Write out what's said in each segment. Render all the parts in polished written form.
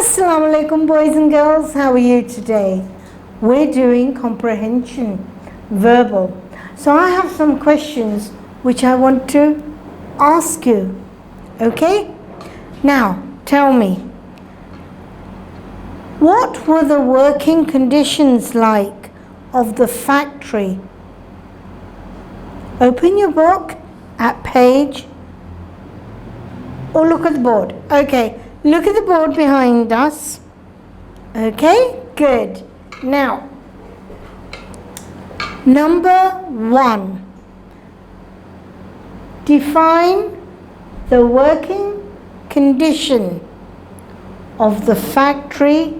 Assalamu alaikum, boys and girls. How are you today? We're doing comprehension, verbal. So I have some questions which I want to ask you. Okay? Now, tell me, what were the working conditions like of the factory? Open your book at page, or look at the board. Okay, look at the board behind us. Okay, good. Now, number 1. Define the working condition of the factory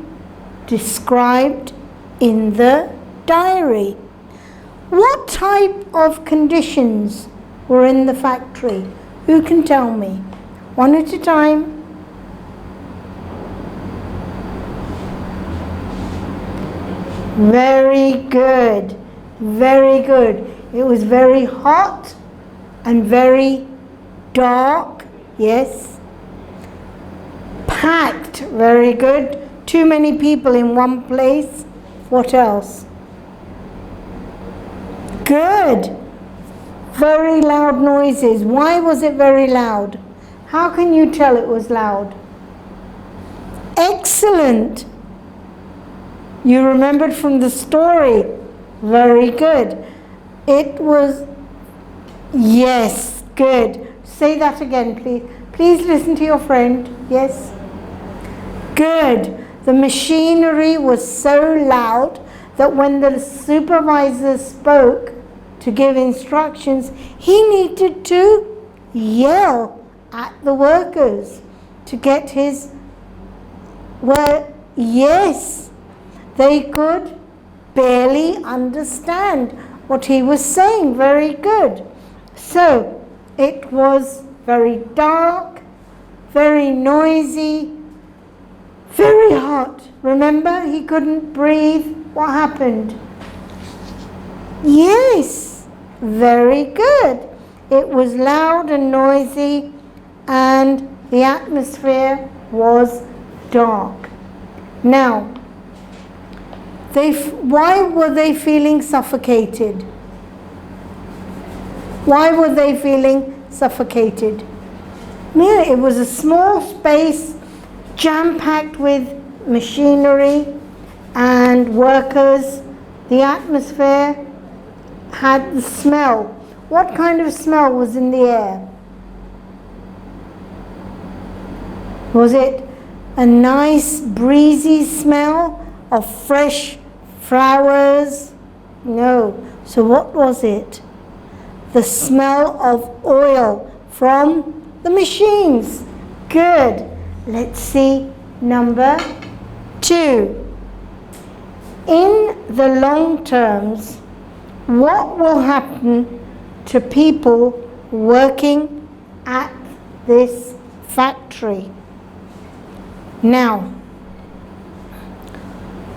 described in the diary. What type of conditions were in the factory? Who can tell me? One at a time. Very good. Very good. It was very hot and very dark. Yes. Packed. Very good. Too many people in one place. What else? Good. Very loud noises. Why was it very loud? How can you tell it was loud? Excellent. You remembered from the story. Very good. It was, yes, good. Say that again, please. Please listen to your friend. Yes. Good. The machinery was so loud that when the supervisor spoke to give instructions, he needed to yell at the workers to get his word. Yes, they could barely understand what he was saying. Very good. So it was very dark, very noisy, very hot. Remember, he couldn't breathe. What happened? Yes, very good. It was loud and noisy, and the atmosphere was dark. Now, why were they feeling suffocated? Why were they feeling suffocated? Yeah, it was a small space, jam-packed with machinery and workers. The atmosphere had the smell. What kind of smell was in the air? Was it a nice breezy smell of fresh flowers? No. So what was it? The smell of oil from the machines. Good. Let's see number 2. In the long terms, what will happen to people working at this factory? Now,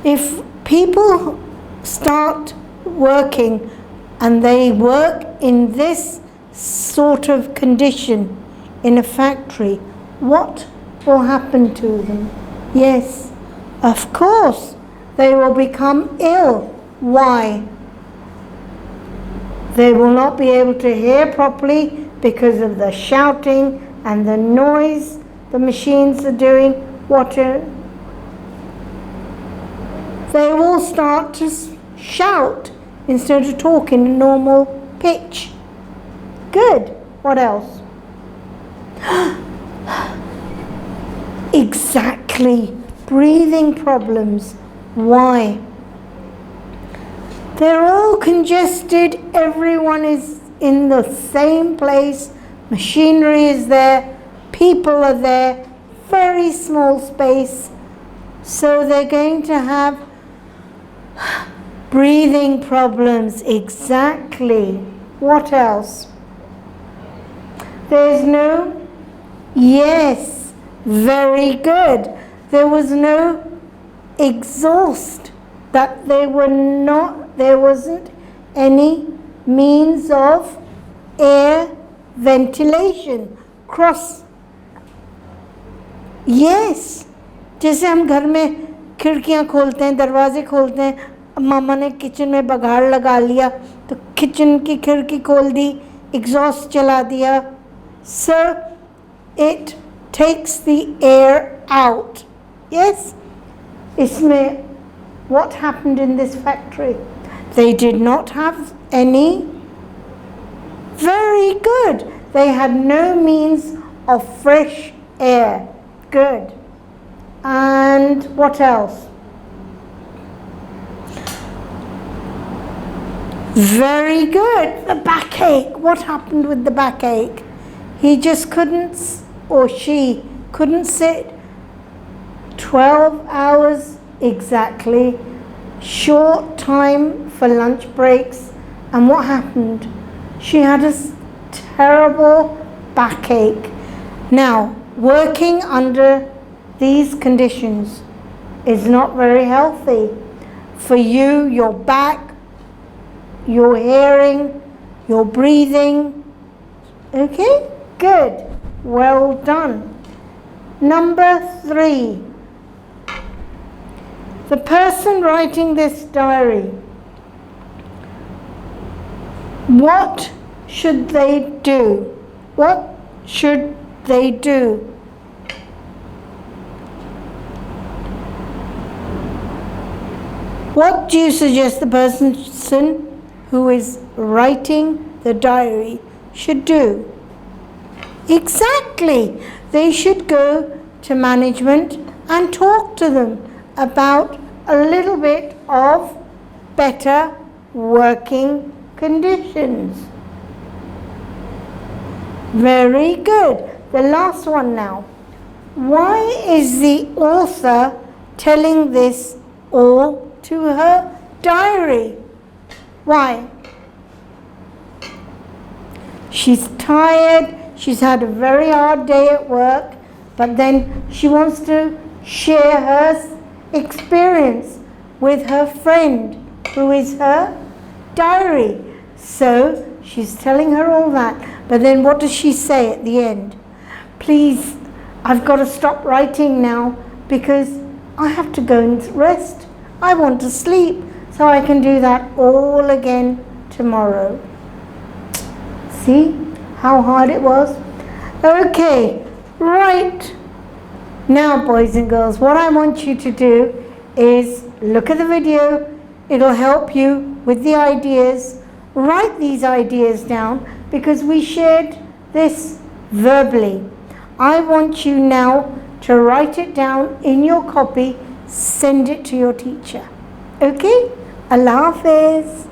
if people start working and they work in this sort of condition in a factory, what will happen to them? Yes, of course, they will become ill. Why? They will not be able to hear properly because of the shouting and the noise the machines are doing. They will start to shout instead of talk in a normal pitch. Good. What else? Exactly. Breathing problems. Why? They're all congested. Everyone is in the same place. Machinery is there. People are there. Very small space. So they're going to have breathing problems. Exactly. What else? There's no... Yes. Very good. There was no exhaust. That there wasn't any means of air ventilation. Yes. जैसे हम घर में खिड़कियाँ खोलते हैं, दरवाजे खोलते हैं, मामा ने किचन में बघाड़ लगा लिया तो किचन की खिड़की खोल दी, एग्जॉस्ट चला दिया. So it takes the air out. Yes? इसमें what happened in this factory? They did not have any. Very good. They had no means of fresh air. Good. And what else? Very good. The backache. What happened with the backache? He just couldn't, or she couldn't sit 12 hours exactly, short time for lunch breaks. And what happened? She had a terrible backache. Now, working under these conditions is not very healthy for you, your back, your hearing, your breathing. Okay, good, well done. Number 3, the person writing this diary, what should they do? What should they do? What do you suggest the person who is writing the diary should do? Exactly. They should go to management and talk to them about a little bit of better working conditions. Very good. The last one now. Why is the author telling this all to her diary? Why? She's tired, she's had a very hard day at work, but then she wants to share her experience with her friend who is her diary. So she's telling her all that, but then what does she say at the end? Please, I've got to stop writing now because I have to go and rest. I want to sleep so I can do that all again tomorrow. See how hard it was? Okay, right. Now, boys and girls, what I want you to do is look at the video. It'll help you with the ideas. Write these ideas down because we shared this verbally. I want you now to write it down in your copy, send it to your teacher. Okay? Allah Hafiz.